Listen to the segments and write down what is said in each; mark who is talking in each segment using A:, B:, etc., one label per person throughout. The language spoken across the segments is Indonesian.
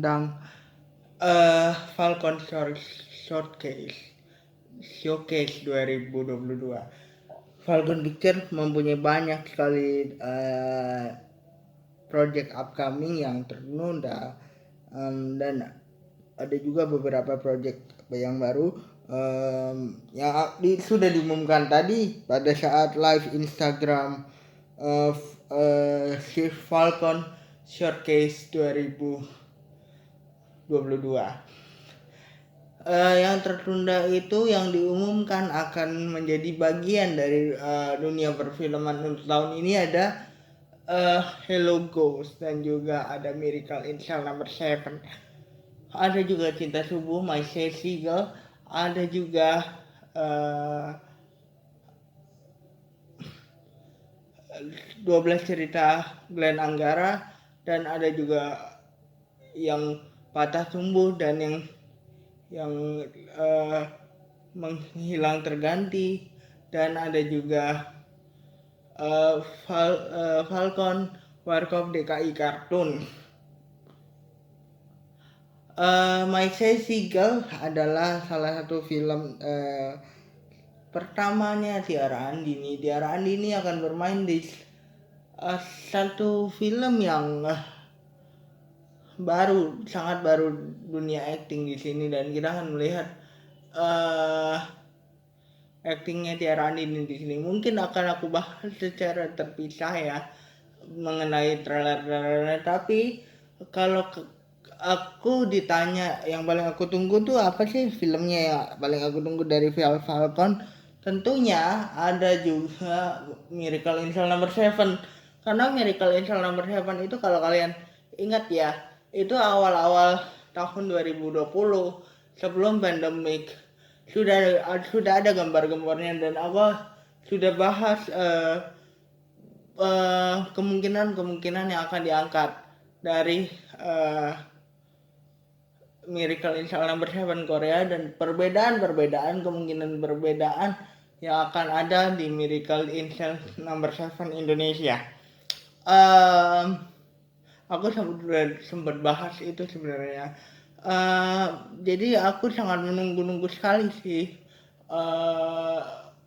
A: tentang Falcon Showcase 2022. Falcon Pictures mempunyai banyak sekali project upcoming yang tertunda, dan ada juga beberapa project yang baru yang sudah diumumkan tadi pada saat live Instagram Falcon Showcase 2022. Yang tertunda itu yang diumumkan akan menjadi bagian dari dunia perfilman untuk tahun ini ada Hello Ghost, dan juga ada Miracle in Cell No. 7. Ada juga Cinta Subuh, My Sassy Girl. Ada juga 12 cerita Glenn Anggara, dan ada juga yang Patah Tumbuh dan yang menghilang terganti, dan ada juga Falcon Warkop DKI Kartun. My Sassy Girl adalah salah satu film pertamanya Tiara Andini. Tiara Andini akan bermain di satu film yang baru, sangat baru dunia acting di sini, dan kita akan melihat actingnya Tiara Andini di sini. Mungkin akan aku bahas secara terpisah ya mengenai trailer-trailernya, tapi kalau aku ditanya yang paling aku tunggu tuh apa sih filmnya yang paling aku tunggu dari Falcon, tentunya ada juga Miracle in Cell No. 7. Karena Miracle in Cell No. 7 itu kalau kalian ingat ya, itu awal-awal tahun 2020 sebelum pandemik sudah ada gambar-gambarnya, dan aku sudah bahas kemungkinan yang akan diangkat dari Miracle in Cell No. 7 Korea, dan perbedaan kemungkinan perbedaan yang akan ada di Miracle in Cell No. 7 Indonesia. Aku sempat bahas itu sebenarnya. Jadi aku sangat menunggu sekali sih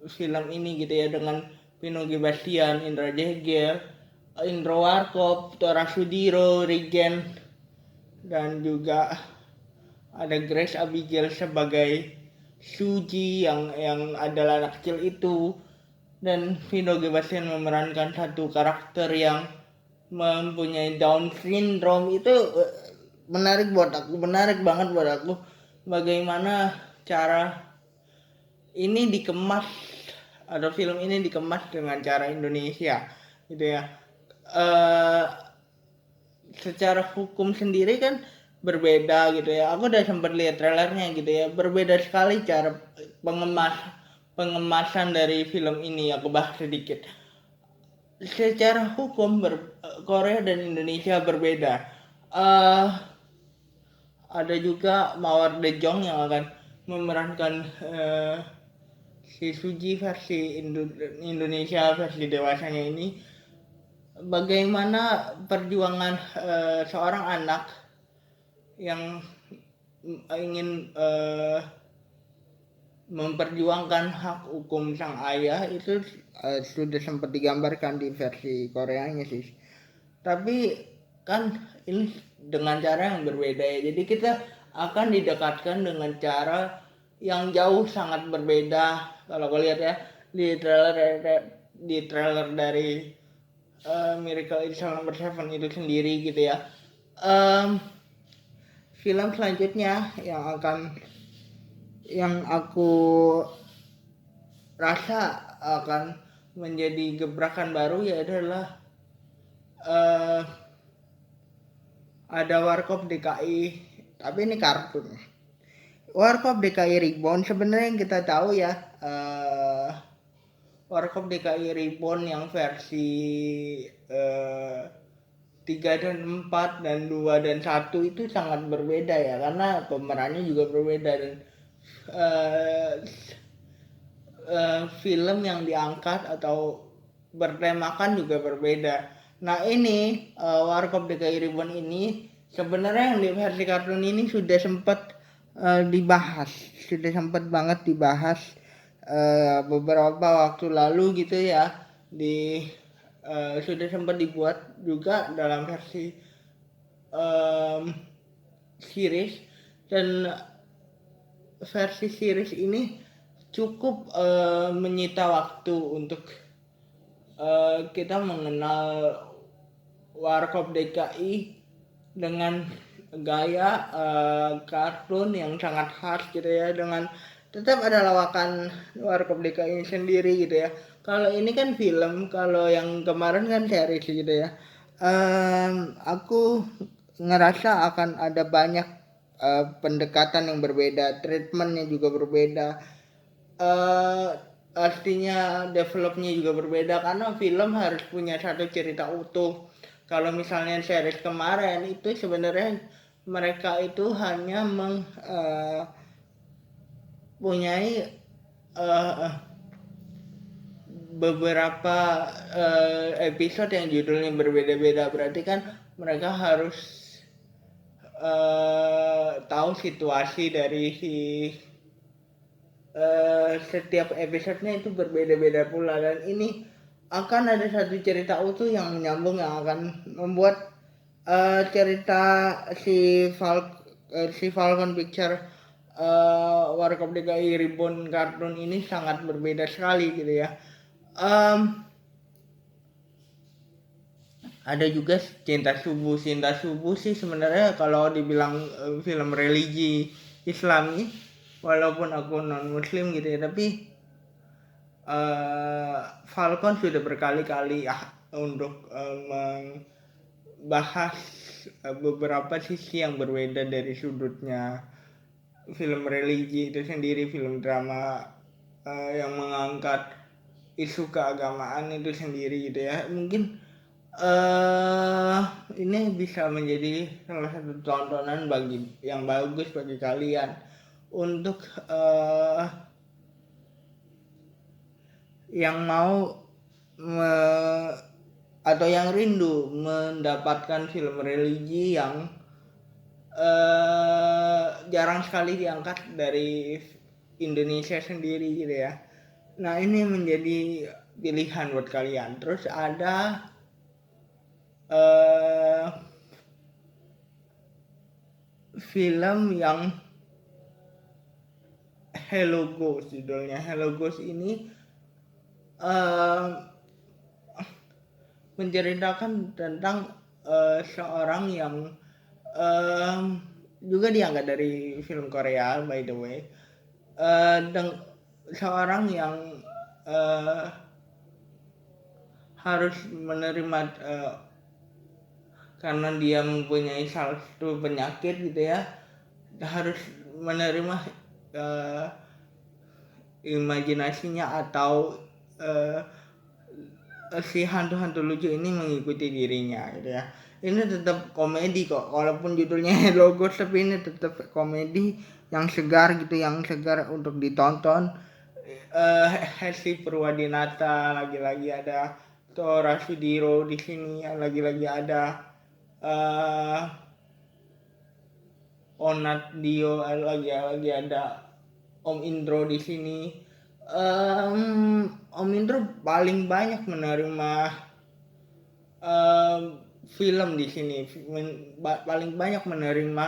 A: film ini gitu ya, dengan Vino Gebastian, Indra Jegel, Indro Warkop, Tora Sudiro, Regen, dan juga ada Grace Abigail sebagai Suji yang adalah anak kecil itu, dan Vino Gebastian memerankan satu karakter yang mempunyai Down syndrome. Itu menarik banget buat aku bagaimana cara ini dikemas, atau film ini dikemas dengan cara Indonesia gitu ya. Secara hukum sendiri kan berbeda gitu ya. Aku udah sempat lihat trailernya gitu ya. Berbeda sekali cara pengemasan dari film ini. Aku bahas sedikit. Secara hukum Korea dan Indonesia berbeda. Ada juga Mawar De Jong yang akan memerankan si Suji versi Indonesia versi dewasanya ini. Bagaimana perjuangan seorang anak yang ingin memperjuangkan hak hukum sang ayah itu sudah sempat digambarkan di versi Koreanya sih. Tapi kan ini dengan cara yang berbeda ya. Jadi kita akan didekatkan dengan cara yang jauh sangat berbeda. Kalau kau lihat ya di trailer dari Miracle in Cell No. 7 itu sendiri gitu ya. Film selanjutnya yang aku rasa akan menjadi gebrakan baru ya adalah ada Warkop DKI, tapi ini kartun. Warkop DKI Reborn, sebenarnya yang kita tahu ya, Warkop DKI Reborn yang versi 3 dan 4 dan 2 dan 1 itu sangat berbeda ya, karena pemerannya juga berbeda, dan film yang diangkat atau bertemakan juga berbeda. Nah ini Warkop DKI Reborn ini sebenarnya yang di versi kartun ini sudah sempat sempat banget dibahas beberapa waktu lalu gitu ya, sudah sempat dibuat juga dalam versi series, dan versi series ini cukup menyita waktu untuk kita mengenal Warkop DKI dengan gaya kartun yang sangat khas gitu ya, dengan tetap ada lawakan Warkop DKI sendiri gitu ya. Kalau ini kan film, kalau yang kemarin kan series gitu ya. Aku ngerasa akan ada banyak pendekatan yang berbeda, treatmentnya juga berbeda, artinya developnya juga berbeda, karena film harus punya satu cerita utuh. Kalau misalnya series kemarin itu sebenarnya mereka itu hanya mempunyai beberapa episode yang judulnya berbeda-beda, berarti kan mereka harus tahu situasi dari setiap episodenya itu berbeda-beda pula, dan ini akan ada satu cerita utuh yang menyambung yang akan membuat cerita si Falcon Picture Warkop DKI Reborn kartun ini sangat berbeda sekali gitu ya. Ada juga Cinta Subuh sih sebenarnya kalau dibilang film religi Islami, walaupun aku non muslim gitu ya, tapi Falcon sudah berkali-kali ya untuk membahas beberapa sisi yang berbeda dari sudutnya film religi itu sendiri, film drama yang mengangkat isu keagamaan itu sendiri gitu ya. Mungkin ini bisa menjadi salah satu tontonan yang bagus bagi kalian untuk yang mau atau yang rindu mendapatkan film religi yang jarang sekali diangkat dari Indonesia sendiri gitu ya. Nah, ini menjadi pilihan buat kalian. Terus ada film yang Hello Ghost, judulnya Hello Ghost ini menceritakan tentang seorang yang juga diangkat dari film Korea by the way, dan seorang yang harus menerima karena dia mempunyai satu penyakit gitu ya, harus menerima imajinasinya atau si hantu-hantu lucu ini mengikuti dirinya gitu ya. Ini tetap komedi kok, walaupun judulnya Hello Ghost, tapi ini tetap komedi yang segar gitu, yang segar untuk ditonton. Hesti Purwadinata lagi-lagi ada, Tora Sudiro di sini lagi-lagi ada, Onat Dio lagi ada, Om Indro di sini. Om Indro paling banyak menerima film di sini, paling banyak menerima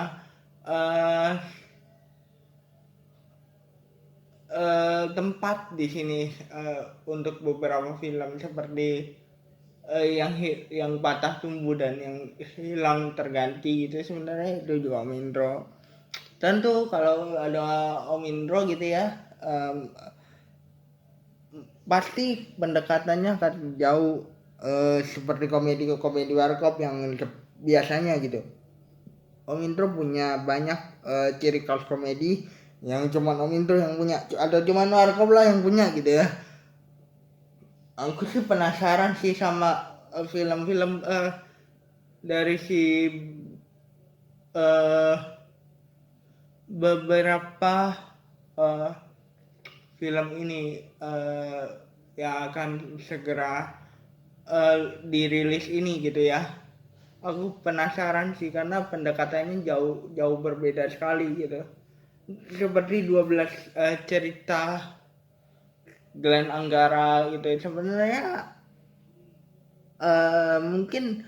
A: tempat di sini untuk beberapa film seperti yang patah tumbuh dan yang hilang terganti gitu. Sebenarnya itu juga Om Indro. Tentu kalau ada Om Indro gitu ya, pasti pendekatannya akan jauh seperti komedi Warkop yang biasanya gitu. Om Indro punya banyak ciri khas komedi yang cuma Om Indro yang punya, atau cuma Warkop lah yang punya gitu ya. Aku sih penasaran sih sama film-film dari si beberapa film ini yang akan segera dirilis ini gitu ya. aku penasaran sih karena pendekatannya jauh berbeda sekali gitu. Seperti 12 cerita Glenn Anggara gitu. Sebenarnya mungkin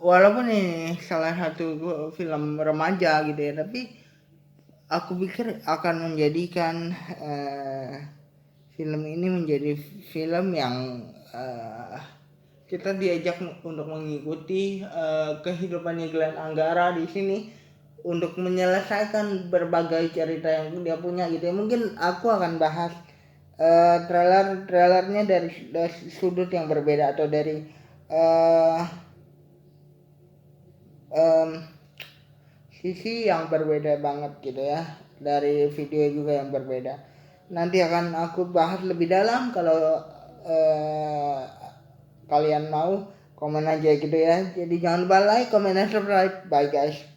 A: walaupun ini salah satu film remaja gitu ya, tapi aku pikir akan menjadikan film ini menjadi film yang kita diajak untuk mengikuti kehidupannya Glenn Anggara di sini untuk menyelesaikan berbagai cerita yang dia punya gitu ya. Mungkin aku akan bahas trailernya dari sudut yang berbeda atau dari um, sisi yang berbeda banget gitu ya, dari video juga yang berbeda. Nanti akan aku bahas lebih dalam. Kalau kalian mau komen aja gitu ya. Jadi jangan lupa like, comment, dan subscribe. Bye guys.